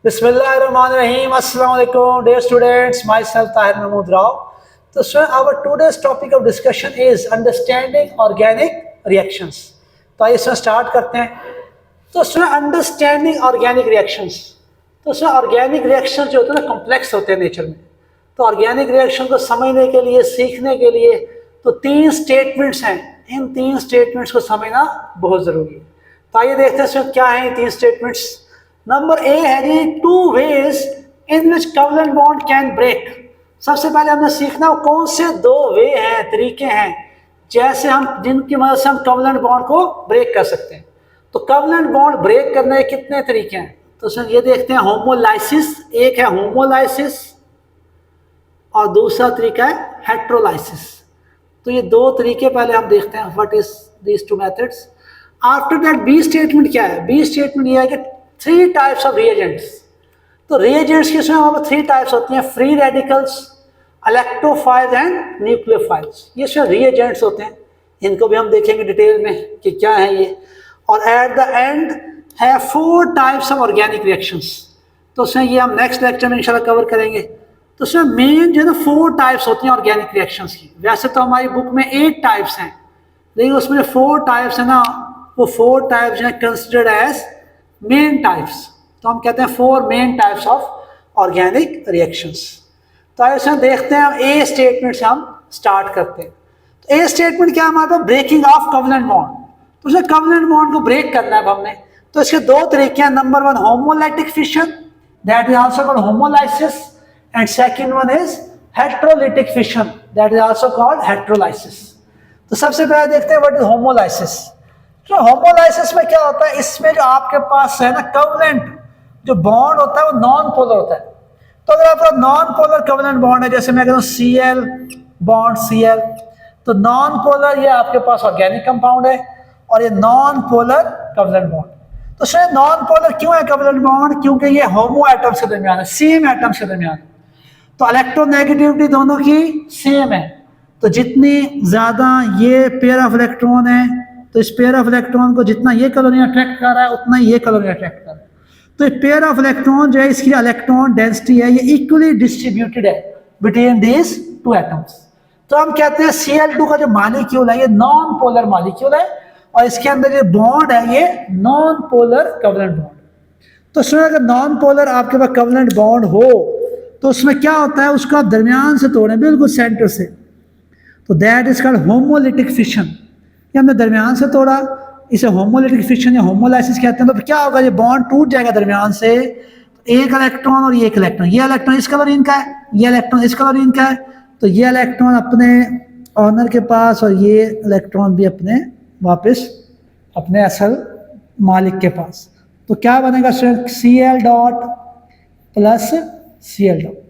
Bismillahirrahmanirrahim. Assalamu alaikum, dear students. Myself Tahir Mahmood Rao. So, our today's topic of discussion is understanding organic reactions. तो आइए इसमें start करते हैं. तो इसमें अंडरस्टैंडिंग ऑर्गेनिक रिएक्शंस. तो इसमें ऑर्गेनिक रिएक्शन जो होते हैं ना कॉम्प्लेक्स होते हैं नेचर में. तो ऑर्गेनिक रिएक्शन को समझने के लिए, सीखने के लिए तो 3 स्टेटमेंट्स हैं. इन 3 स्टेटमेंट्स को समझना बहुत ज़रूरी है. तो आइए देखते हैं इसमें क्या है 3 स्टेटमेंट्स. नंबर ए है जी 2 ways in which covalent bond can break. सबसे पहले हमने सीखना कौन से 2 वे हैं, तरीके हैं जैसे हम जिनकी मदद से हम covalent bond को ब्रेक कर सकते हैं. तो covalent bond ब्रेक करने के कितने तरीके हैं. तो उसमें ये देखते हैं होमोलाइसिस, एक है होमोलाइसिस और दूसरा तरीका है हेट्रोलाइसिस. तो ये 2 तरीके पहले हम देखते हैं. What is these 2 methods. After that B statement क्या है. बी स्टेटमेंट ये है कि 3 टाइप्स ऑफ रिएजेंट्स. तो रिएजेंट्स की इसमें हमारे 3 टाइप्स होती हैं. Free radicals, electrophiles and nucleophiles. ये सब रिएजेंट्स होते हैं. इनको भी हम देखेंगे डिटेल में कि क्या है ये. और एट द एंड है 4 टाइप्स ऑफ ऑर्गेनिक रिएक्शंस. तो उसमें ये हम नेक्स्ट लेक्चर में इंशाल्लाह कवर करेंगे. तो उसमें मेन जो है ना 4 टाइप्स होती हैं ऑर्गेनिक रिएक्शंस की. वैसे तो हमारी बुक में 8 टाइप्स हैं, लेकिन उसमें 4 टाइप्स है ना, वो 4 टाइप्स हैं कंसिडर्ड एज मेन टाइप्स. तो हम कहते हैं 4 main types of organic reactions. तो इसमें देखते हैं हम ए स्टेटमेंट से हम स्टार्ट करते हैं. तो ए स्टेटमेंट क्या हमारे पास, ब्रेकिंग ऑफ कोवेलेंट बॉन्ड. तो उसे कोवेलेंट बॉन्ड को ब्रेक करना है हमने. तो इसके 2 तरीके हैं. Number 1 homolytic fission, that is also called homolysis, and second one is heterolytic fission, that is also called heterolysis. तो सबसे पहले देखते हैं व्हाट इज होमोलाइसिस. तो होमोलाइसिस में क्या होता है, इसमें जो आपके पास है ना कोवेलेंट जो बॉन्ड होता है वो नॉन पोलर होता है. तो अगर आपका नॉन पोलर कोवेलेंट बॉन्ड है, जैसे मैं कहता हूँ Cl बॉन्ड Cl, तो नॉन पोलर ये आपके पास ऑर्गेनिक कंपाउंड है और ये नॉन पोलर कोवेलेंट बॉन्ड. तो इसमें नॉन पोलर क्यों है कोवेलेंट बॉन्ड, क्योंकि ये होमो एटम्स के दरमियान है, सेम एटम्स के दरमियान है. तो इलेक्ट्रोनेगेटिविटी दोनों की सेम है. तो जितनी ज्यादा ये पेयर ऑफ इलेक्ट्रॉन है, तो इस पेयर ऑफ इलेक्ट्रॉन को जितना ये कलोरिन अट्रैक्ट कर रहा है उतना ही ये कलोरिन अट्रैक्ट कर रहा है. तो ये पेयर ऑफ इलेक्ट्रॉन जो है, इसकी इलेक्ट्रॉन डेंसिटी है ये इक्वली डिस्ट्रीब्यूटेड है बिटवीन दीज 2 एटम्स. तो हम कहते हैं Cl2 का जो मॉलिक्यूल है ये नॉन पोलर मॉलिक्यूल है और इसके अंदर जो बॉन्ड है ये नॉन पोलर कोवेलेंट बॉन्ड. तो उसमें अगर नॉन पोलर आपके पास कोवेलेंट बॉन्ड हो तो उसमें क्या होता है, उसका दरमियान से तोड़ें, बिल्कुल सेंटर से. तो that is called homolytic fission. ये हमने दरमियान से तोड़ा, इसे होमोलिटिक फिशन या होमोलाइसिस कहते हैं. तो क्या होगा, ये बॉन्ड टूट जाएगा दरमियान से. एक इलेक्ट्रॉन और ये एक इलेक्ट्रॉन, ये इलेक्ट्रॉन इस क्लोरीन का है, ये इलेक्ट्रॉन इस क्लोरीन का है. तो ये इलेक्ट्रॉन अपने ऑनर के पास और ये इलेक्ट्रॉन भी अपने वापस अपने असल मालिक के पास. तो क्या बनेगा Cl dot plus Cl dot.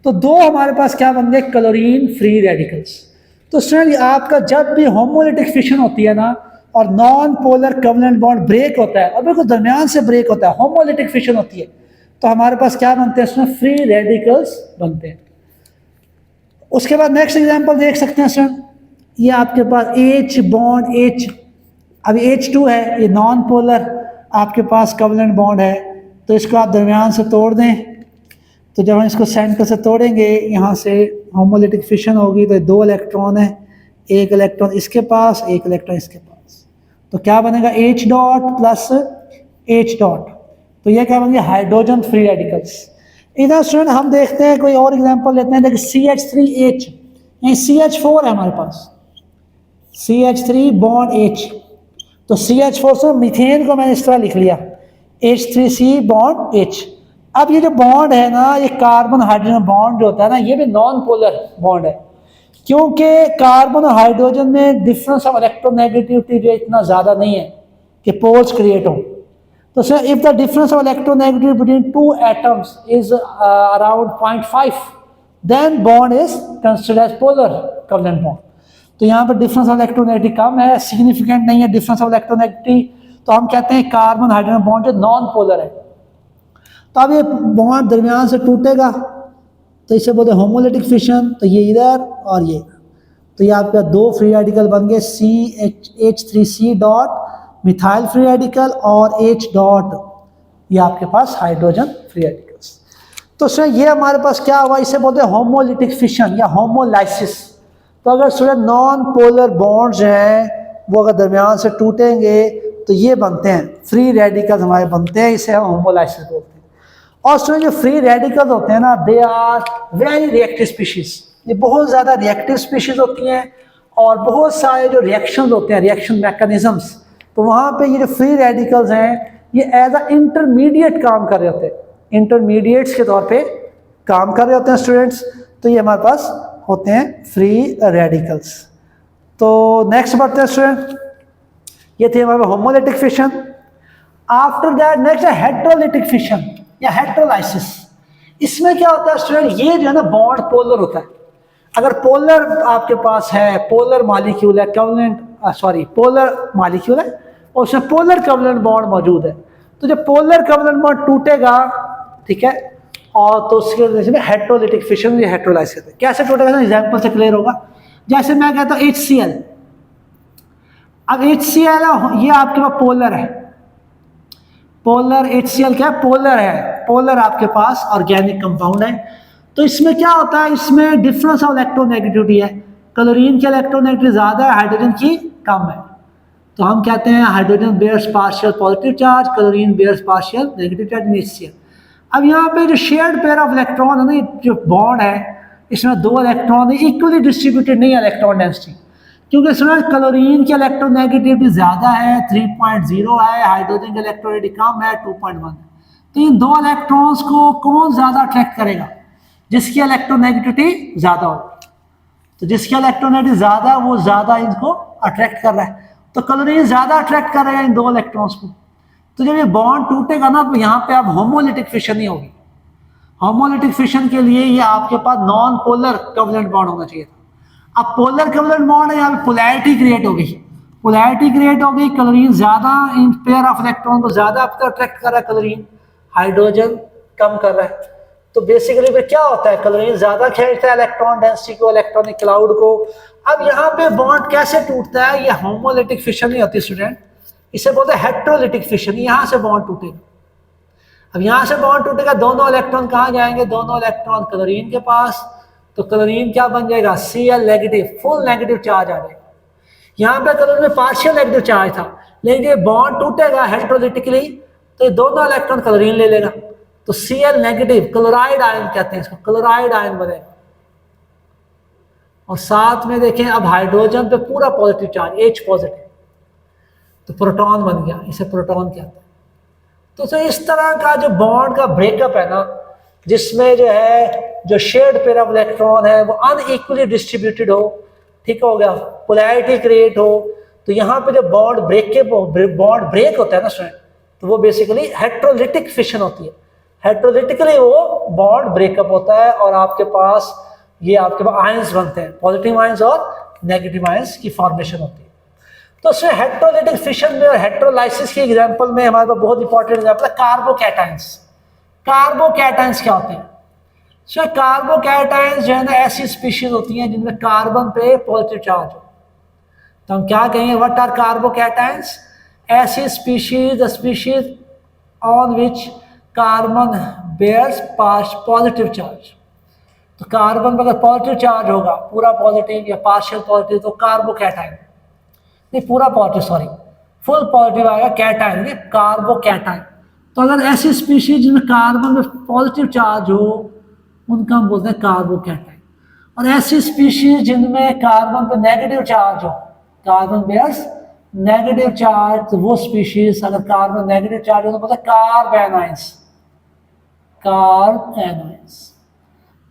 तो 2 हमारे पास क्या बन गए, क्लोरीन फ्री रेडिकल्स. तो स्टूडेंट आपका जब भी होमोलिटिक फिशन होती है ना और non polar covalent bond break होता है और बिल्कुल दरमियान से ब्रेक होता है, होमोलिटिक फिशन होती है, तो हमारे पास क्या बनते हैं, उसमें फ्री रेडिकल्स बनते हैं. उसके बाद नेक्स्ट एग्जांपल देख सकते हैं स्टूडेंट. ये आपके पास H बॉन्ड H, अभी H2 है, ये नॉन पोलर आपके पास कोवेलेंट बॉन्ड है. तो इसको आप दरमियान से तोड़ दें. तो जब हम इसको सेंटर से तोड़ेंगे, यहाँ से होमोलिटिक फिशन होगी, तो 2 इलेक्ट्रॉन है, एक इलेक्ट्रॉन इसके पास, एक इलेक्ट्रॉन इसके पास. तो क्या बनेगा, H dot plus H dot. तो ये क्या बनेगा, हाइड्रोजन फ्री रेडिकल्स. इधर स्टूडेंट हम देखते हैं कोई और एग्जांपल लेते हैं. देखिए CH3H, यहीं CH4 है हमारे पास, CH3 बॉन्ड H. तो CH4 से मीथेन को मैंने इस तरह लिख लिया, H3C बॉन्ड H. अब ये जो बॉन्ड है ना, ये कार्बन हाइड्रोजन बॉन्ड जो होता है ना, ये भी नॉन पोलर बॉन्ड है, क्योंकि कार्बन और हाइड्रोजन में डिफरेंस ऑफ इलेक्ट्रोनेगेटिविटी जो इतना ज़्यादा नहीं है कि पोल्स क्रिएट हो. तो sir if the difference of electronegativity between 2 atoms is around 0.5, then bond is considered as polar covalent bond. तो यहाँ पर डिफरेंस ऑफ इलेक्ट्रोनेगेटिविटी कम है, सिग्निफिकेंट नहीं है डिफरेंस ऑफ इलेक्ट्रोनेगेटिविटी, तो हम कहते हैं कार्बन हाइड्रोजन बॉन्ड जो नॉन पोलर है. तो अब ये बॉन्ड दरमियान से टूटेगा तो इसे बोलते हैं होमोलिटिक फिशन. तो ये इधर और ये, तो ये आपका 2 फ्री रेडिकल बन गए, H3C dot methyl free radical और H डॉट ये आपके पास हाइड्रोजन फ्री रेडिकल्स। तो स्टूडेंट ये हमारे पास क्या हुआ, इसे बोलते हैं होमोलिटिक फिशन या होमोलाइसिस। तो अगर स्टूडेंट नॉन पोलर बॉन्ड्स हैं वो अगर दरमियान से टूटेंगे तो ये बनते हैं फ्री रेडिकल्स हमारे बनते हैं, इसे हम होमोलाइसिस बोलते हैं। और स्टूडेंट जो फ्री रेडिकल्स होते हैं ना, they are very reactive species, ये बहुत ज़्यादा रिएक्टिव स्पीशीज होती हैं और बहुत सारे जो रिएक्शन होते हैं, रिएक्शन मैकेनिज्म्स, तो वहाँ पे ये जो फ्री रेडिकल्स हैं ये एज अ इंटरमीडिएट काम कर रहे होते हैं, इंटरमीडिएट्स के तौर पे काम कर रहे होते हैं स्टूडेंट्स। तो ये हमारे पास होते हैं फ्री रेडिकल्स। तो नेक्स्ट बढ़ते हैं स्टूडेंट, ये थे हमारे homolytic fission. After that next है हेट्रोलिटिक फिशन या हेट्रोलाइसिस। इसमें क्या होता है स्टूडेंट, ये जो है ना बॉन्ड पोलर होता है। अगर पोलर आपके पास है, पोलर मॉलिक्यूल है, कवलेंट पोलर मॉलिक्यूल है और उसमें पोलर कवलेंट बॉन्ड मौजूद है, तो जब पोलर कवलेंट बॉन्ड टूटेगा, ठीक है, और तो उसके वजह से हेट्रोलिटिक फिशन या हेट्रोलाइसिस कहते हैं। कैसे टूटेगा ना, एग्जांपल से क्लियर होगा। जैसे मैं कहता हूँ HCl, अब HCl ये आपके पास पोलर है, पोलर HCl क्या है, पोलर है, पोलर आपके पास ऑर्गेनिक कंपाउंड है। तो इसमें क्या होता है, इसमें डिफरेंस ऑफ इलेक्ट्रोनेगेटिविटी है, क्लोरीन की इलेक्ट्रोनेगेटिविटी ज़्यादा है, हाइड्रोजन की कम है। तो हम कहते हैं hydrogen bears partial positive charge, chlorine bears partial negative charge in HCl। अब यहाँ पे जो शेयर्ड पेयर ऑफ इलेक्ट्रॉन है ना, जो बॉन्ड है इसमें 2 इलेक्ट्रॉन इक्वली डिस्ट्रीब्यूटेड नहीं है इलेक्ट्रॉन डेंसिटी, क्योंकि इसमें क्लोरीन की इलेक्ट्रोनेगेटिविटी ज़्यादा है 3.0 है, हाइड्रोजन की इलेक्ट्रोनेगेटिविटी कम है 2.1 है। तो इन 2 इलेक्ट्रॉन्स को कौन ज़्यादा अट्रैक्ट करेगा, जिसकी इलेक्ट्रोनेगेटिविटी ज़्यादा हो। तो जिसकी इलेक्ट्रोनेगेटिविटी ज़्यादा है वो ज़्यादा इनको अट्रैक्ट कर रहा है, तो क्लोरीन ज़्यादा अट्रैक्ट करेगा इन 2 इलेक्ट्रॉन्स को। तो जब ये बॉन्ड टूटेगा ना, तो यहाँ पे अब होमोलिटिक फिशन ही होगी। होमोलिटिक फिशन के लिए ये आपके पास नॉन पोलर कवलेंट बॉन्ड होना चाहिए था। अब पोलर कवलेंट बॉन्ड है, यहाँ पे पोलैरिटी क्रिएट हो गई, पोलैरिटी क्रिएट हो गई, क्लोरीन ज़्यादा इन पेयर ऑफ इलेक्ट्रॉन को ज़्यादा आपको अट्रैक्ट कर रहा है, क्लोरीन हाइड्रोजन कम कर रहा है। तो बेसिकली फिर क्या होता है, क्लोरीन ज़्यादा खींचता है इलेक्ट्रॉन डेंसिटी को, इलेक्ट्रॉनिक क्लाउड को। अब यहाँ पे बॉन्ड कैसे टूटता है, ये होमोलिटिक फिशन नहीं होती स्टूडेंट, इसे बोलते हैं हेट्रोलिटिक फिशन। यहाँ से बॉन्ड टूटेगा, अब यहाँ से बॉन्ड टूटेगा, दोनों इलेक्ट्रॉन कहाँ जाएंगे, दोनों इलेक्ट्रॉन क्लोरीन के पास। तो क्लोरीन क्या बन जाएगा, Cl negative, full negative charge आ जाएगा। यहाँ पे क्लोरीन में पार्शियल नेगेटिव चार्ज था, लेकिन ये बॉन्ड टूटेगा हेट्रोलिटिकली तो ये दोनों इलेक्ट्रॉन क्लोरीन ले लेगा, तो Cl नेगेटिव क्लोराइड आयन कहते हैं इसको, क्लोराइड आयन बनेगा। और साथ में देखें अब हाइड्रोजन पे पूरा पॉजिटिव चार्ज H पॉजिटिव, तो प्रोटॉन बन गया, इसे प्रोटॉन कहते हैं। तो इस तरह का जो बॉन्ड का ब्रेकअप है ना, जिसमें जो है जो शेयर्ड पेयर ऑफ इलेक्ट्रॉन है वो अनइक्वली डिस्ट्रीब्यूटेड हो, ठीक हो गया, पोलैरिटी क्रिएट हो, तो यहाँ पे जो बॉन्ड बॉन्ड ब्रेक होता है ना स्टूडेंट, तो वो बेसिकली हेट्रोलिटिक फिशन होती है। हेट्रोलिटिकली वो बॉन्ड ब्रेकअप होता है और आपके पास ये आपके पास आयंस बनते हैं, पॉजिटिव आयंस और नेगेटिव आयंस की फॉर्मेशन होती है। तो उसमें हेट्रोलिटिक फिशन में और हेट्रोलाइसिस की एग्जांपल में हमारे पास बहुत इंपॉर्टेंट एग्जांपल है कार्बोकैटायंस। कार्बोकैटायंस क्या होते हैं, सो कार्बोकैटायंस जो है ना ऐसी स्पीशीज होती हैं जिनमें कार्बन पे पॉजिटिव चार्ज हो, तो हम क्या कहेंगे, व्हाट आर कार्बोकैटायंस, ऐसी species on which carbon bears positive charge. तो कार्बन पर अगर पॉजिटिव चार्ज होगा, पूरा पॉजिटिव या पार्शियल पॉजिटिव, तो कार्बोकैटायन, नहीं पूरा पॉजिटिव सॉरी फुल पॉजिटिव आएगा, कैटायन ये कार्बोकैटायन। तो अगर ऐसी स्पीशीज जिनमें कार्बन में पॉजिटिव चार्ज हो उनका हम बोलते हैं कार्बोकैटायन, और ऐसी स्पीशीज जिनमें कार्बन पे नेगेटिव चार्ज हो, कार्बन बेयर्स नेगेटिव चार्ज, तो वो स्पीशीज अगर कार्बन नेगेटिव चार्ज हो तो बोलते हैं कार्बेनाइंस, कार्बेनाइंस।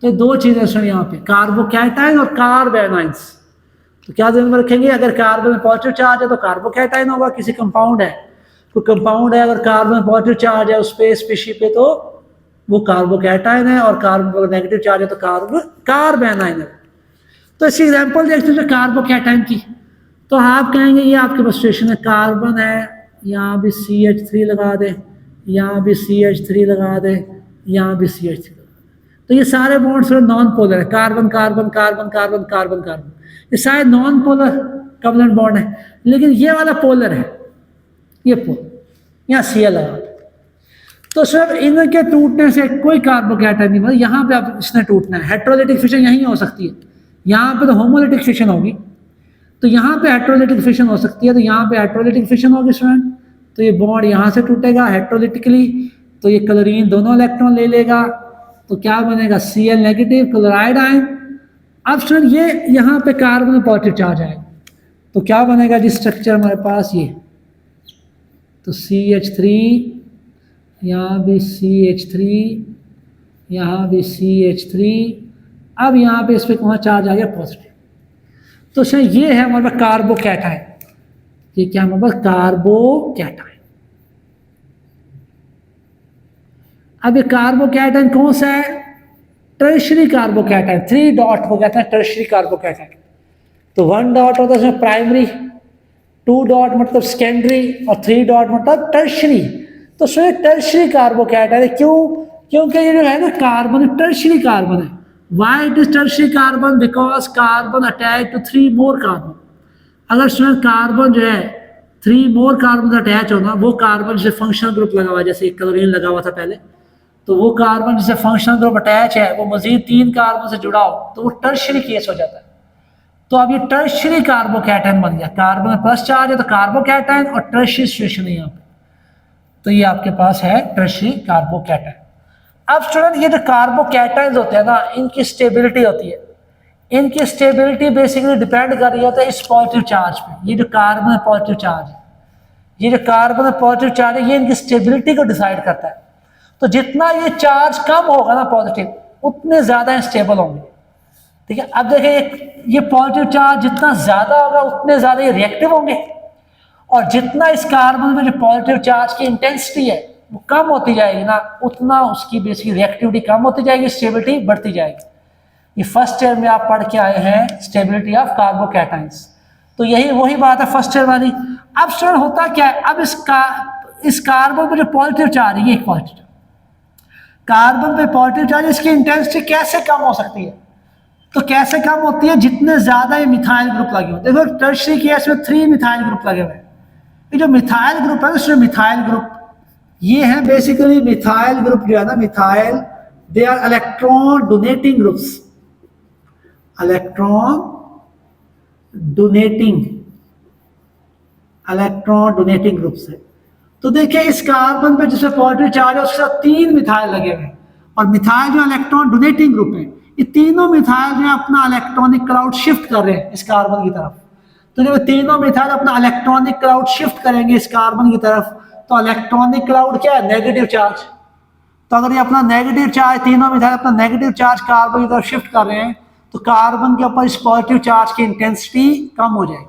तो 2 चीजें सुनिए यहाँ पे, कार्बोकैटायन और कार्बेनाइंस। तो क्या ध्यान में रखेंगे, अगर कार्बन में पॉजिटिव चार्ज है तो कार्बोकैटायन होगा, किसी कंपाउंड है, कोई कंपाउंड है अगर कार्बन में पॉजिटिव चार्ज है उस पे स्पीशी पे तो वो कार्बोकैटायन है, और कार्बन पर नेगेटिव चार्ज है तो कार्बेनाइन है। तो इसकी एग्जांपल देखते हैं कार्बोकैटायन की। तो आप कहेंगे ये आपके पास सिचुएशन है, कार्बन है, यहाँ भी CH3 लगा दे, यहाँ भी CH3 लगा दे, यहाँ भी CH3 लगा दे। तो ये सारे बॉन्ड्स नॉन पोलर है, carbon carbon carbon carbon carbon carbon, ये सारे नॉन पोलर कवलेंट बॉन्ड है। लेकिन ये वाला पोलर है, ये पोलर, यहाँ Cl लगा दे। तो सर इनके टूटने से कोई कार्बोकैटायन नहीं, मतलब यहाँ पे अब इसने टूटना है, हेट्रोलिटिक फिशन यहीं हो सकती है, यहाँ पे तो होमोलिटिक फिशन होगी, तो यहाँ पे हेट्रोलिटिक फिशन हो सकती है, तो यहाँ पे हेट्रोलिटिक फिशन होगी स्टूडेंट, तो ये बॉन्ड यहाँ से टूटेगा हेट्रोलिटिकली, तो ये क्लोरीन दोनों इलेक्ट्रॉन ले लेगा, तो क्या बनेगा Cl नेगेटिव क्लोराइड आयन। अब स्टूडेंट ये यहाँ पे कार्बन में पॉजिटिव चार्ज आएगा, तो क्या बनेगा जी स्ट्रक्चर हमारे पास ये, तो CH3, यहाँ भी CH3, यहाँ भी CH3, अब यहाँ पे इस पर कौन चार्ज आ गया पॉजिटिव, तो सर ये है हमारे पास कार्बोकैटायन, ये क्या हमारे पास कार्बोकैटायन। अब ये कार्बोकैटायन कौन सा है, टर्शियरी कार्बोकैटायन, 3 डॉट को कहते हैं टर्शियरी कार्बोकैटायन। तो 1 डॉट होता है उसमें प्राइमरी, 2 डॉट मतलब सेकेंडरी और 3 डॉट मतलब टर्शियरी। तो सर टर्शियरी कार्बोकैटायन है, क्यों, क्योंकि ये जो है ना कार्बन टर्शियरी कार्बन है। Why it is tertiary carbon, because carbon attach to 3 more carbon. अगर स्टूडेंट कार्बन जो है 3 मोर कार्बन अटैच होना, वो कार्बन जैसे फंक्शनल ग्रुप लगा हुआ है, जैसे क्लोरीन लगा हुआ था पहले, तो वो कार्बन जैसे फंक्शनल ग्रुप अटैच है, वो मजीद 3 कार्बन से जुड़ा हो तो वो टर्शियरी केस हो जाता है। तो अब ये टर्शियरी कार्बोकैटायन बन गया, कार्बन प्लस चार्ज है तो कार्बोकैटायन, और टर्शियरी सिचुएशन है यहाँ पे, तो ये आपके पास है टर्शियरी कार्बोकैटायन। अब स्टूडेंट ये जो कार्बोकैटायन होते हैं ना, इनकी स्टेबिलिटी होती है, इनकी स्टेबिलिटी बेसिकली डिपेंड कर रही होता है इस पॉजिटिव चार्ज पे। ये जो कार्बन है पॉजिटिव चार्ज है, ये जो कार्बन है पॉजिटिव चार्ज है, ये इनकी स्टेबिलिटी को डिसाइड करता है। तो जितना ये चार्ज कम होगा ना पॉजिटिव, उतने ज्यादा स्टेबल होंगे, ठीक है। अब देखिए ये पॉजिटिव चार्ज जितना ज्यादा होगा उतने ज्यादा ये रिएक्टिव होंगे, और जितना इस कार्बन में जो पॉजिटिव चार्ज की इंटेंसिटी है वो कम होती जाएगी ना, उतना उसकी बेसिकली रिएक्टिविटी कम होती जाएगी, स्टेबिलिटी बढ़ती जाएगी। ये फर्स्ट ईयर में आप पढ़ के आए हैं स्टेबिलिटी ऑफ कार्बोकैटायंस, तो यही वही बात है फर्स्ट ईयर वाली। अब स्टूडेंट होता क्या है, अब इस कार्बन पे जो पॉजिटिव चार्ज है, ये एक पॉजिटिव कार्बन पे पॉजिटिव चार्ज, इसकी इंटेंसिटी कैसे कम हो सकती है, तो कैसे कम होती है, जितने ज्यादा ये मिथाइल ग्रुप लगे हुए। देखो टर्शियरी केस में 3 मिथाइल ग्रुप लगे हुए हैं, ये जो मिथाइल ग्रुप है उसमें मिथाइल ग्रुप ये है बेसिकली मिथाइल ग्रुप जो है ना, methyl they are electron donating groups, electron donating groups है। तो देखिए इस कार्बन पे जिसमें पॉजिटिव चार्ज है उसके साथ 3 मिथाइल लगे हुए हैं, और मिथाइल जो इलेक्ट्रॉन डोनेटिंग ग्रुप है, ये तीनों मिथाइल जो है अपना इलेक्ट्रॉनिक क्लाउड शिफ्ट कर रहे हैं इस कार्बन की तरफ। तो जब तीनों मिथाइल अपना इलेक्ट्रॉनिक क्लाउड शिफ्ट करेंगे इस कार्बन की तरफ, तो इलेक्ट्रॉनिक क्लाउड क्या है, नेगेटिव चार्ज। तो अगर ये अपना नेगेटिव चार्ज, तीनों मिथाइल अपना नेगेटिव चार्ज कार्बन की तरफ शिफ्ट कर रहे हैं, तो कार्बन के ऊपर इस पॉजिटिव चार्ज की इंटेंसिटी कम हो जाएगी।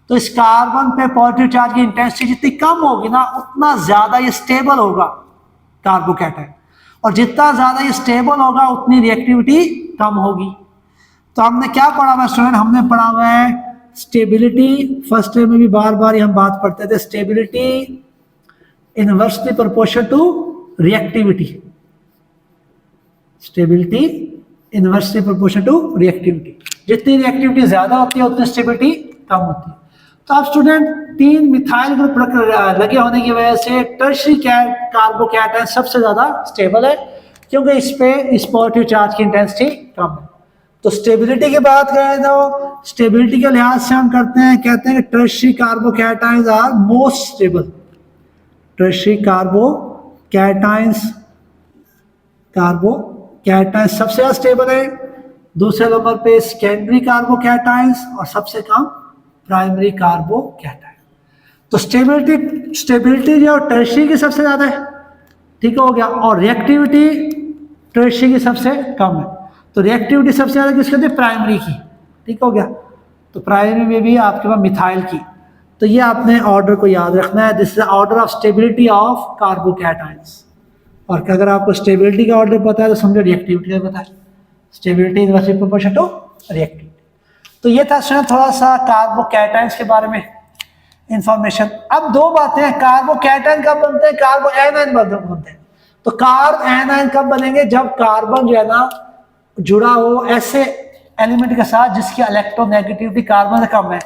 तो इस कार्बन पे पॉजिटिव चार्ज की इंटेंसिटी जितनी कम होगी ना, उतना ज्यादा ये स्टेबल होगा कार्बोकैटायन, और जितना ज्यादा ये स्टेबल होगा उतनी रिएक्टिविटी कम होगी। तो हमने क्या पढ़ा हुआ स्टूडेंट, हमने पढ़ा हुआ है स्टेबिलिटी, फर्स्ट ईयर में भी बार बार हम बात पढ़ते थे, stability inversely proportional to reactivity, stability inversely proportional to reactivity, जितनी रिएक्टिविटी ज्यादा होती है उतनी स्टेबिलिटी कम होती है। तो अब स्टूडेंट 3 मिथाइल ग्रुप लगे होने की वजह से टर्शियरी कार्बोकैटायन सबसे ज्यादा स्टेबल है, क्योंकि इस पे इस पॉजिटिव चार्ज की इंटेंसिटी कम है। तो स्टेबिलिटी की बात करें तो स्टेबिलिटी के लिहाज से हम करते हैं, कहते हैं कि tertiary carbocations are most stable, tertiary carbocations सबसे ज्यादा स्टेबल है, दूसरे नंबर पे सेकेंडरी कार्बोकैटायंस, और सबसे कम प्राइमरी कार्बोकैटायन। तो स्टेबिलिटी जो टर्शियरी की सबसे ज्यादा है, ठीक हो गया, और रिएक्टिविटी टर्शियरी की सबसे कम है। तो रिएक्टिविटी सबसे ज्यादा किसकी होती है, प्राइमरी की, ठीक हो गया। तो प्राइमरी में भी आपके पास मिथाइल की। तो ये आपने ऑर्डर को याद रखना है, this is order of stability of carbocations. और अगर आपको स्टेबिलिटी का ऑर्डर पता है तो समझो रिएक्टिविटी का पता है, stability inversely proportional to reactivity. तो ये था थोड़ा सा कार्बोकैटायंस के बारे में इंफॉर्मेशन। अब 2 बातें हैं, कार्बोकैटायन कब बनते हैं, कार्बो एनायन बनते हैं। तो कार्ब एनायन कब बनेंगे, जब कार्बन जो है ना जुड़ा हो ऐसे एलिमेंट के साथ जिसकी इलेक्ट्रोनेगेटिविटी कार्बन से कम है।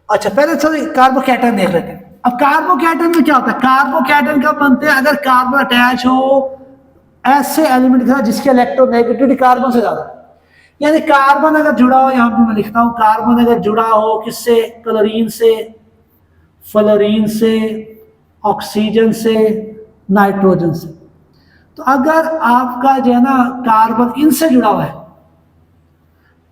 अच्छा पहले चलो कार्बोकैटायन देख लेते हैं। अब कार्बोकैटन में क्या होता है, कार्बोकैटन कब बनते हैं, अगर कार्बन अटैच हो ऐसे एलिमेंट के साथ जिसकी इलेक्ट्रोनेगेटिविटी कार्बन से ज्यादा है। यानी कार्बन अगर जुड़ा हो, यहां पे मैं लिखता हूं, कार्बन अगर जुड़ा हो किससे, क्लोरीन से, फ्लोरीन से, ऑक्सीजन से, नाइट्रोजन से। तो अगर आपका जो है ना कार्बन इनसे जुड़ा हुआ है,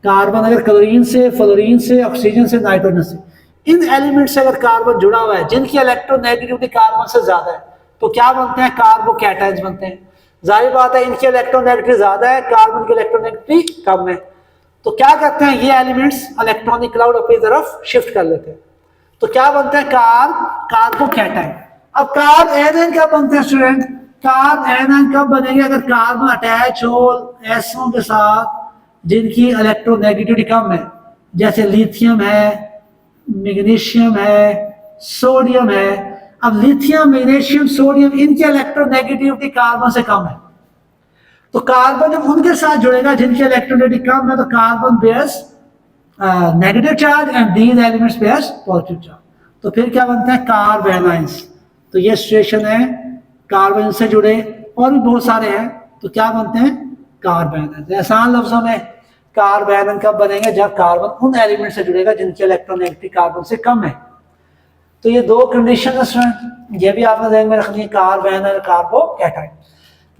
कार्बन अगर क्लोरीन से, फ्लोरीन से, ऑक्सीजन से, नाइट्रोजन से, इन एलिमेंट से अगर कार्बन जुड़ा हुआ है जिनकी इलेक्ट्रोनेगेटिविटी कार्बन से ज्यादा है, तो क्या बनते हैं, कार्बोकैटायंस बनते हैं। जाहिर बात है इनकी इलेक्ट्रोनेगेटिविटी ज्यादा है, कार्बन की इलेक्ट्रोनेगेटिविटी कम है, तो क्या करते हैं ये एलिमेंट्स इलेक्ट्रॉनिक क्लाउड अपनी तरफ शिफ्ट कर लेते हैं, तो क्या बनते हैं, कार्बोकैटायन। अब कार्ब एनायन कब बनते हैं स्टूडेंट, कार्ब एनायन कब बनेंगे, अगर कार्बन अटैच हो एसओ के साथ जिनकी इलेक्ट्रोनेगेटिविटी कम है, जैसे लिथियम है, मैग्नीशियम है, सोडियम है। अब लिथियम, मैग्नीशियम, सोडियम इनकी इलेक्ट्रोनेगेटिविटी कार्बन से कम है, तो कार्बन जब उनके साथ जुड़ेगा जिनकी इलेक्ट्रोनेगेटिविटी कम है, तो carbon bears negative charge and these elements bears positive charge, तो फिर क्या बनता है, कार्ब एनायंस। तो ये सिचुएशन है, कार्बन से जुड़े और भी बहुत सारे हैं, तो क्या बनते हैं, कार्ब एनायंस। आसान लफ्जों में कार्ब एनायन कब बनेंगे, जब कार्बन उन एलिमेंट से जुड़ेगा जिनकी इलेक्ट्रोनेगेटिविटी कार्बन से कम है। तो ये दो कंडीशन है स्टूडेंट, ये भी आपने ध्यान में रखनी है, कार्ब एनायन, कार्बोकैटायन।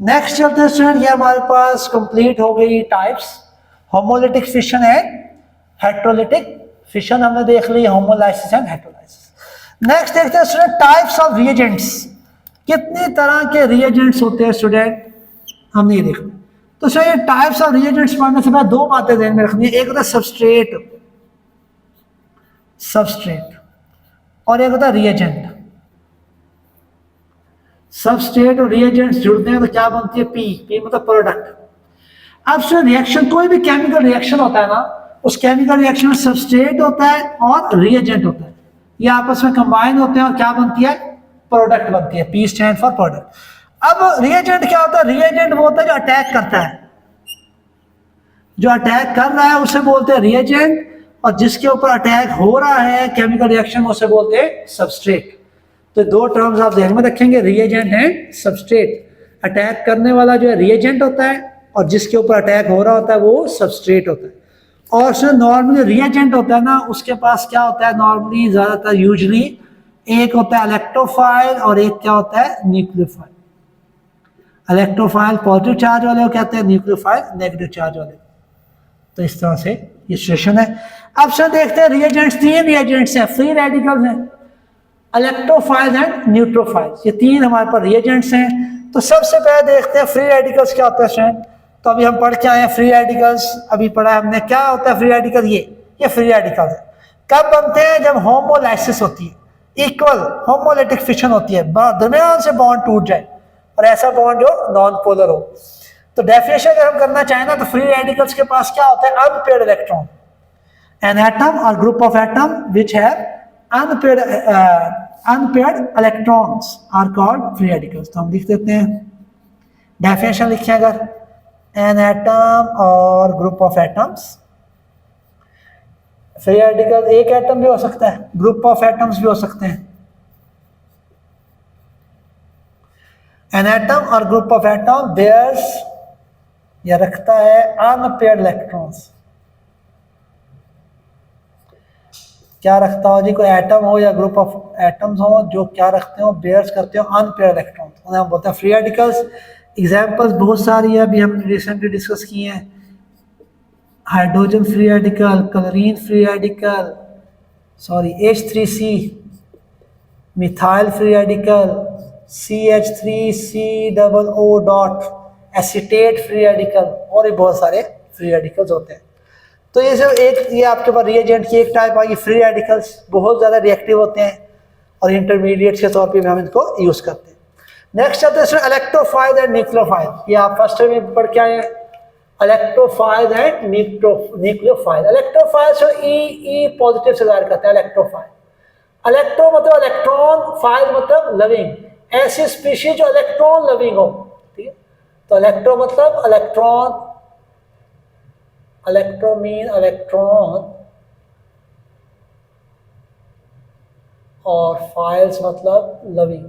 नेक्स्ट चलते हैं स्टूडेंट, ये हमारे पास कंप्लीट हो गई टाइप्स। होमोलिटिक फिशन है, हेट्रोलिटिक फिशन हमने देख ली, होमोलाइसिस एंड हेट्रोलाइसिस। नेक्स्ट देखते हैं स्टूडेंट टाइप्स ऑफ रिएजेंट्स, कितनी तरह के रिएजेंट्स होते हैं स्टूडेंट, हमने ये देखना। तो सर ये टाइप्स ऑफ रिएजेंट्स पढ़ने से पहले दो बातें ध्यान में रखनी है, एक होता है सबस्ट्रेट, सबस्ट्रेट, और एक होता है रिएजेंट। सबस्ट्रेट और रिएजेंट्स जुड़ते हैं तो क्या बनती है, पी, पी मतलब प्रोडक्ट। अब सर रिएक्शन, कोई भी केमिकल रिएक्शन होता है ना, उस केमिकल रिएक्शन में सबस्ट्रेट होता है और रिएजेंट होता है, ये आपस में कंबाइन होते हैं और क्या बनती है, प्रोडक्ट बनती है, पी स्टैंड फॉर प्रोडक्ट। अब रिएजेंट क्या होता है, रिएजेंट वो होता है जो अटैक करता है, जो अटैक कर रहा है उसे बोलते हैं रिएजेंट, और जिसके ऊपर अटैक हो रहा है केमिकल रिएक्शन उसे बोलते हैं सबस्ट्रेट। तो दो टर्म्स आप ध्यान में रखेंगे, रिएजेंट एंड सबस्ट्रेट। अटैक करने वाला जो है रिएजेंट होता है और जिसके ऊपर अटैक हो रहा होता है वो सबस्ट्रेट होता है। और सर नॉर्मली रिएजेंट होता है ना, उसके पास क्या होता है, नॉर्मली ज्यादातर यूजुअली एक होता है इलेक्ट्रोफाइल और एक क्या होता है, न्यूक्लियोफाइल। इलेक्ट्रोफाइल पॉजिटिव चार्ज वाले को कहते हैं, न्यूक्लियोफाइल नेगेटिव चार्ज वाले। तो इस तरह से ये सिचुएशन है। अब सर देखते हैं रिएजेंट्स, तीन रिएजेंट्स हैं, फ्री रेडिकल्स हैं, इलेक्ट्रोफाइल एंड न्यूट्रोफाइल, ये तीन हमारे पास रिएजेंट्स हैं। तो सबसे पहले देखते हैं फ्री रेडिकल्स क्या होता है स्टूडेंट। तो अभी हम पढ़ के आए हैं फ्री रेडिकल्स, अभी पढ़ा है हमने, क्या होता है फ्री रेडिकल, ये फ्री रेडिकल्स है। कब बनते हैं, जब होमोलाइसिस होती है, इक्वल होमोलिटिक फिशन होती है, दरमियान से बॉन्ड टूट जाए और ऐसा बॉन्ड जो नॉन पोलर हो। तो डेफिनेशन अगर हम करना चाहें ना, तो फ्री रेडिकल्स के पास क्या होता है, अनपेयर्ड इलेक्ट्रॉन। एन एटम और group of atom which have unpaired electrons are called free radicals। तो हम लिख देते हैं, डेफिनेशन लिखें अगर, एन एटम और group of atoms, free radical एक एटम भी हो सकता है, ग्रुप ऑफ एटम्स भी हो सकते हैं। एन एटम और ग्रुप ऑफ एटम बेयर्स, या रखता है अनपेयर्ड इलेक्ट्रॉन्स। क्या रखता हो जी, कोई एटम हो या ग्रुप ऑफ एटम्स हो जो क्या रखते हो, बेयर्स करते हो अनपेयर्ड इलेक्ट्रॉन्स, उन्हें हम बोलते हैं फ्री रेडिकल्स। एग्जांपल्स बहुत सारी है, अभी हम रिसेंटली डिस्कस किए हैं, hydrogen free radical, chlorine free radical, sorry H3C, methyl free radical, CH3COO dot, acetate free radical, और भी बहुत सारे फ्री रेडिकल्स होते हैं। तो ये सब एक, ये आपके पास रिएजेंट की एक टाइप आ गई। फ्री रेडिकल्स बहुत ज़्यादा रिएक्टिव होते हैं और इंटरमीडिएट के तौर पे भी हम इनको यूज़ करते हैं। नेक्स्ट चलते हैं इलेक्ट्रोफाइल एंड न्यूक्लियोफाइल, ये आप फर्स्ट में पढ़ के आए हैं, इलेक्ट्रोफाइल एंड न्यूक्लियोफाइल। इलेक्ट्रोफाइल से ई पॉजिटिव से जाहिर करते हैं इलेक्ट्रोफाइल। इलेक्ट्रो मतलब इलेक्ट्रॉन, फाइल मतलब लविंग, ऐसी स्पीशीज जो इलेक्ट्रॉन लविंग हो, ठीक है। तो इलेक्ट्रो मतलब इलेक्ट्रॉन, इलेक्ट्रो मीन इलेक्ट्रॉन, और फाइल्स मतलब लविंग।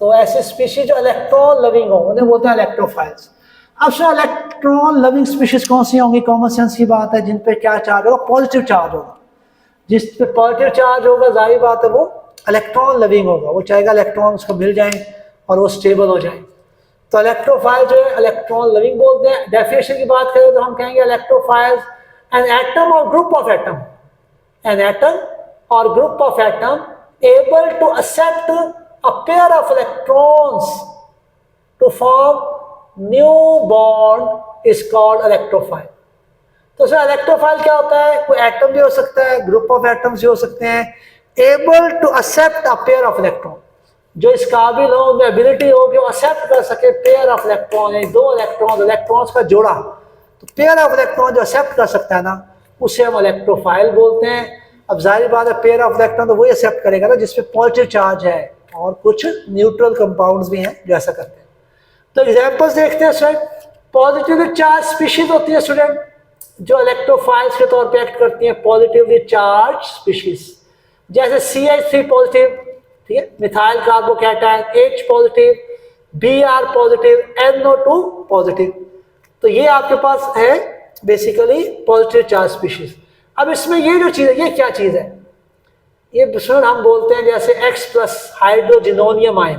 तो ऐसे स्पीशीज जो इलेक्ट्रॉन लविंग हो उन्हें बोलते हैं इलेक्ट्रोफाइल्स। अब सर इलेक्ट्रॉन लविंग स्पीशीज कौन सी होंगी? कॉमन सेंस की बात है, जिन पे क्या चार्ज होगा? पॉजिटिव चार्ज होगा। जिस पे पॉजिटिव चार्ज होगा जाहिर बात है वो इलेक्ट्रॉन लविंग होगा, वो चाहेगा इलेक्ट्रॉन उसको मिल जाए और वो स्टेबल हो जाए। तो इलेक्ट्रोफाइल जो है इलेक्ट्रॉन लविंग बोलते हैं। डेफिनेशन की बात करें तो हम कहेंगे इलेक्ट्रोफाइल्स एन एटम और group of atom, an atom or group of atom able to accept a pair of electrons to form new bond is called electrophile। तो सर इलेक्ट्रोफाइल क्या होता है? कोई एटम भी हो सकता है, ग्रुप ऑफ एटम्स भी हो सकते हैं, able to accept a pair of electron, जो इस काबिल हो, उनमें एबिलिटी हो कि वो एक्सेप्ट कर सके पेयर ऑफ इलेक्ट्रॉन, यानी दो इलेक्ट्रॉन्स का जोड़ा। तो पेयर ऑफ इलेक्ट्रॉन जो एक्सेप्ट कर सकता है ना, उसे हम इलेक्ट्रोफाइल बोलते हैं। अब जाहिर बात है पेयर ऑफ इलेक्ट्रॉन तो वही एक्सेप्ट करेगा ना जिसपे पॉजिटिव चार्ज है, और कुछ न्यूट्रल कंपाउंड्स भी हैं जो ऐसा करते हैं। तो एग्जांपल्स देखते हैं स्टूडेंट। पॉजिटिवली चार्ज स्पीशीज होती है स्टूडेंट जो इलेक्ट्रोफाइल्स के तौर पे एक्ट करती हैं, पॉजिटिवली चार्ज स्पीशीज, जैसे CH3 पॉजिटिव, ठीक है, methyl carbocation, H positive, Br positive, NO2 positive. तो ये आपके पास है बेसिकली पॉजिटिव चार्ज स्पीशीज। अब इसमें ये जो चीज है, ये क्या चीज है? ये स्टूडेंट हम बोलते हैं जैसे X+ हाइड्रोजिनोनियम आयन,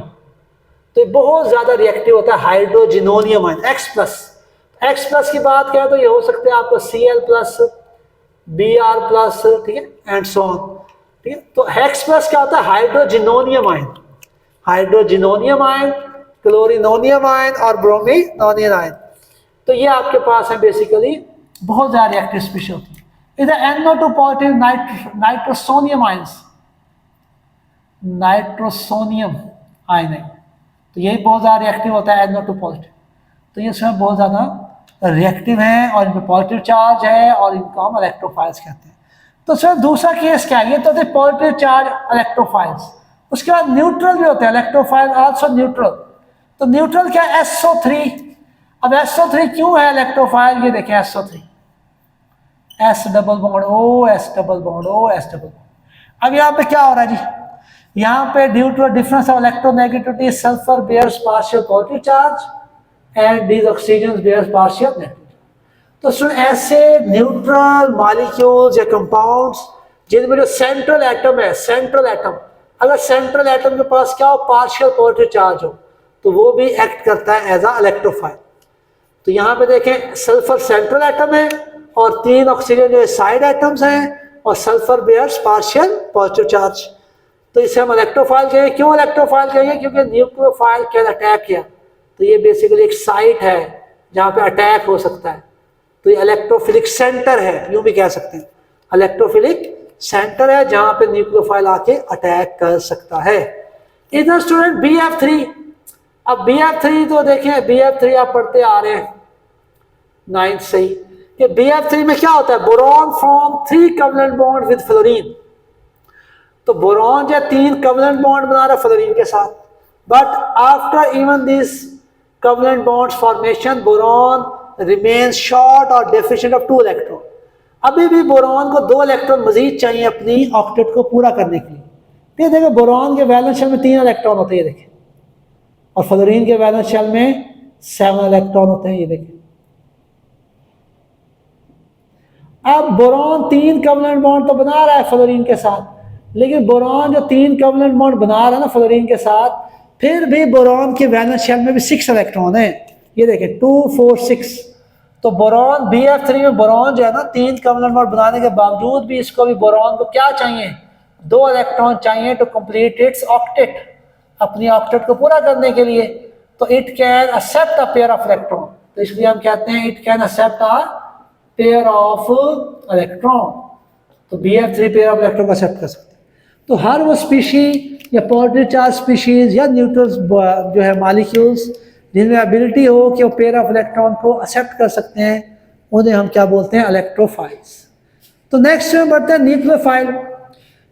तो ये बहुत ज्यादा रिएक्टिव होता है हाइड्रोजिनोनियम आयन X+ की बात करें तो ये हो सकते हैं आपको Cl+, Br+, ठीक है, एंड सो ऑन, ठीक है। तो X+ क्या होता है? हाइड्रोजिनोनियम आयन, क्लोरिनोनियम आयन और ब्रोमिनोनियम आयन। तो ये आपके पास है बेसिकली बहुत ज्यादा रिएक्टिव स्पीशीज होती है। इधर NO2 पॉजिटिव नाइट्रोसोनियम आयन है, तो यही बहुत ज्यादा रिएक्टिव होता है NO2 पॉजिटिव। तो ये इसमें बहुत ज्यादा रिएक्टिव है और इनमें पॉजिटिव चार्ज है और इनको हम इलेक्ट्रोफाइल्स कहते हैं। तो सर दूसरा केस क्या है? ये तो थे पॉजिटिव चार्ज इलेक्ट्रोफाइल्स। उसके बाद न्यूट्रल भी होते हैं इलेक्ट्रोफाइल, आल्सो न्यूट्रल। तो न्यूट्रल क्या है? SO3। अब SO3 क्यों है इलेक्ट्रोफाइल? ये देखें SO3, S double bond O, S double bond O, S double bond. अब यहाँ पे क्या हो रहा है जी? यहाँ पे due to difference of electronegativity sulphur bears partial positive charge and these oxygen bears partial negative. तो सुन ऐसे न्यूट्रल मॉलिक्यूल्स या कंपाउंड्स जिनमें जो सेंट्रल एटम है, अगर सेंट्रल एटम के पास क्या हो? पार्शियल पॉजिटिव चार्ज हो, तो वो भी एक्ट करता है एज अ इलेक्ट्रोफाइल। तो यहाँ पे देखें सल्फर सेंट्रल एटम है और 3 ऑक्सीजन जो साइड एटम्स हैं और sulphur bears partial positive charge. तो इसे हम इलेक्ट्रोफाइल कहेंगे। क्यों इलेक्ट्रोफाइल कहेंगे? क्योंकि न्यूक्लियोफाइल कैन अटैक किया, तो ये बेसिकली एक साइट है जहाँ पे अटैक हो सकता है। तो ये इलेक्ट्रोफिलिक सेंटर है, यूं भी कह सकते हैं, इलेक्ट्रोफिलिक सेंटर है जहाँ पे न्यूक्लियोफाइल आके अटैक कर सकता है। इधर स्टूडेंट BF3। अब BF3 तो देखें, BF3 आप पढ़ते आ रहे हैं 9th से ही, कि BF3 में क्या होता है? Boron form 3 covalent bond with fluorine. तो बोरॉन जो 3 कोवलेंट बॉन्ड बना रहा है फ्लोरीन के साथ, but after even this covalent bonds formation boron remains short और डेफिशिएंट ऑफ 2 इलेक्ट्रॉन। अभी भी बोरॉन को 2 इलेक्ट्रॉन मजीद चाहिए अपनी ऑक्टेट को पूरा करने के लिए। तो देखो बोरॉन के वैलेंस शेल में 3 इलेक्ट्रॉन होते हैं, ये देखें, और फ्लोरीन के वैलेंस शेल में 7 इलेक्ट्रॉन होते हैं, ये देखें। अब बोरॉन 3 कोवलेंट बॉन्ड तो बना रहा है फ्लोरीन के साथ, लेकिन बोरॉन जो 3 कोवलेंट बॉन्ड बना रहा है ना फ्लोरीन के साथ, फिर भी बोरॉन के वैलेंस शेल में भी 6 इलेक्ट्रॉन है, ये देखें 2 4 6। तो बोरॉन BF3 में बोरॉन जो है ना 3 कोवलेंट बॉन्ड बनाने के बावजूद भी इसको भी बोरॉन को क्या चाहिए? 2 इलेक्ट्रॉन चाहिए टू कंप्लीट इट्स ऑक्टेट, अपनी ऑक्टेट को पूरा करने के लिए। तो it can accept a pair of electron, तो इसलिए हम कहते हैं it can accept a pair of electron. तो BF3 पेयर ऑफ इलेक्ट्रॉन को एक्सेप्ट कर सकते हैं। तो हर वो स्पीशी या पॉजिटिव चार्ज स्पीशीज या न्यूट्रल जो है मॉलिक्यूल्स जिनमें एबिलिटी हो कि वो पेयर ऑफ इलेक्ट्रॉन को एक्सेप्ट कर सकते हैं, उन्हें हम क्या बोलते हैं? इलेक्ट्रोफाइल्स। तो नेक्स्ट में बढ़ते हैं न्यूक्लियोफाइल।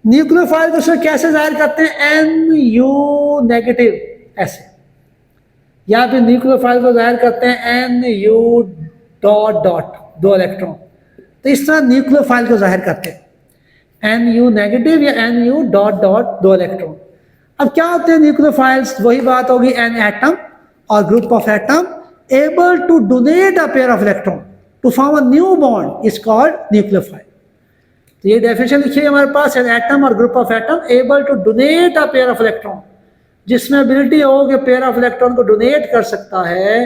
न्यूक्लियोफाइल को उसमें कैसे जाहिर करते हैं? NU नेगेटिव ऐसे, या फिर न्यूक्लियोफाइल को जाहिर करते हैं NU डॉट 2 इलेक्ट्रॉन। तो इस तरह न्यूक्लियोफाइल को जाहिर करते हैं। Nu नेगेटिव या Nu डॉट डॉट 2 इलेक्ट्रॉन। अब क्या होते हैं न्यूक्लियोफाइल्स? वही बात होगी, एन एटम और group of atom able to donate a pair of electron to form a new bond is called nucleophile. तो ये डेफिनेशन लिखिए हमारे पास, एन एटम और group of atom able to donate a pair of electron, जिसमें ability हो कि pair of electron को डोनेट कर सकता है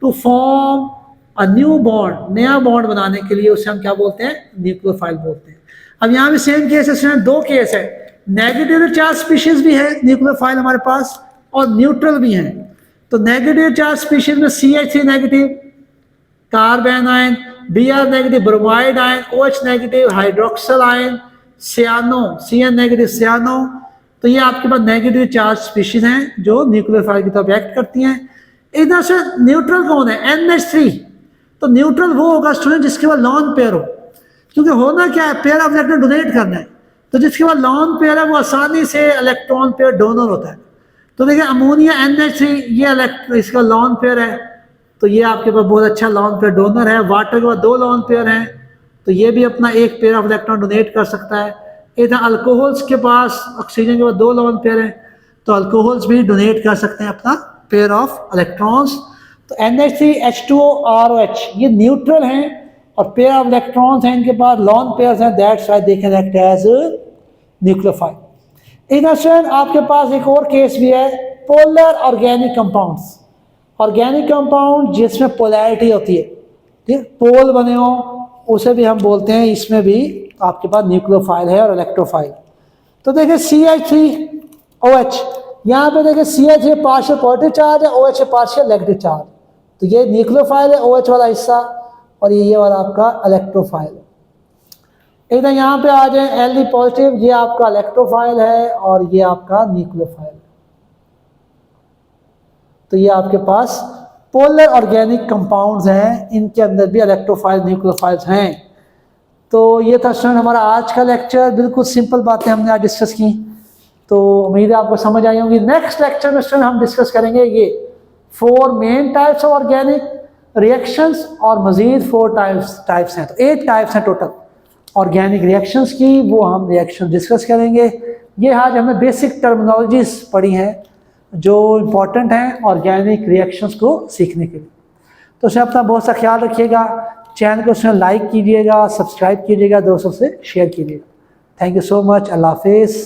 to form a new bond, नया बॉन्ड बनाने के लिए, उसे हम क्या बोलते हैं? न्यूक्लियोफाइल बोलते हैं। अब यहाँ भी सेम केस है, दो केस है, नेगेटिव चार्ज स्पीशीज भी है न्यूक्लियोफाइल हमारे पास और न्यूट्रल भी हैं। तो नेगेटिव चार्ज स्पीशीज में CH3 negative, carbon ion, Br negative bromide ion, OH negative hydroxyl ion, cyano CN negative cyano. तो ये आपके पास नेगेटिव चार्ज स्पीशीज हैं जो न्यूक्लियोफाइल की तरफ एक्ट करती हैं। इधर से न्यूट्रल कौन है? NH3। तो न्यूट्रल वो होगा स्टूडेंट जिसके पास लॉन पेयर हो, क्योंकि होना क्या है, पेयर ऑफ इलेक्ट्रॉन डोनेट करना है, तो जिसके पास लॉन पेयर है वो आसानी से इलेक्ट्रॉन पेयर डोनर होता है। तो देखिए अमोनिया NH3 ये इसका लॉन पेयर है, तो ये आपके पास बहुत अच्छा लॉन पेयर डोनर है। वाटर के पास 2 लॉन पेयर हैं, तो ये भी अपना एक पेयर ऑफ इलेक्ट्रॉन डोनेट कर सकता है। इधर अल्कोहल्स के पास ऑक्सीजन के पास 2 लॉन पेयर हैं, तो अल्कोहल्स भी डोनेट कर सकते हैं अपना पेयर ऑफ इलेक्ट्रॉन्स। तो NH3 H2O ROH ये न्यूट्रल हैं और पेयर ऑफ इलेक्ट्रॉन्स हैं इनके पास, लॉन पेयर्स हैं, that's why they can act as nucleophile. इधर से आपके पास एक और केस भी है, polar organic compounds. Organic compound जिसमें पोलैरिटी होती है, ठीक, पोल बने हो, उसे भी हम बोलते हैं, इसमें भी आपके पास न्यूक्लियोफाइल है और इलेक्ट्रोफाइल। तो देखिए CH3OH, यहाँ पे देखिए CH पार्शियल पॉजिटिव चार्ज है, OH पार्शियल नेगेटिव चार्ज, तो ये न्यूक्लियोफाइल है OH वाला हिस्सा, और ये वाला आपका इलेक्ट्रोफाइल है। इधर यहाँ पे आ जाए Li पॉजिटिव, ये आपका इलेक्ट्रोफाइल है और ये आपका न्यूक्लियोफाइल। तो ये आपके पास पोलर ऑर्गेनिक कंपाउंड्स हैं, इनके अंदर भी इलेक्ट्रोफाइल न्यूक्लियोफाइल्स हैं। तो ये था स्टूडेंट हमारा आज का लेक्चर, बिल्कुल सिंपल बातें हमने आज डिस्कस की, तो उम्मीद है आपको समझ आई होंगी। नेक्स्ट लेक्चर में स्टूडेंट हम डिस्कस करेंगे ये 4 main types of organic reactions और मजीद 4 टाइप्स हैं, तो 8 टाइप्स हैं टोटल ऑर्गेनिक रिएक्शंस की, वो हम रिएक्शन डिस्कस करेंगे। ये आज हमने बेसिक टर्मिनोलॉजीज पढ़ी हैं जो इम्पोर्टेंट हैं ऑर्गेनिक रिएक्शंस को सीखने के लिए। तो उसमें अपना बहुत सा ख्याल रखिएगा, चैनल को उसमें लाइक कीजिएगा, सब्सक्राइब कीजिएगा, दोस्तों से शेयर कीजिएगा। थैंक यू सो मच, अल्लाह हाफिज़।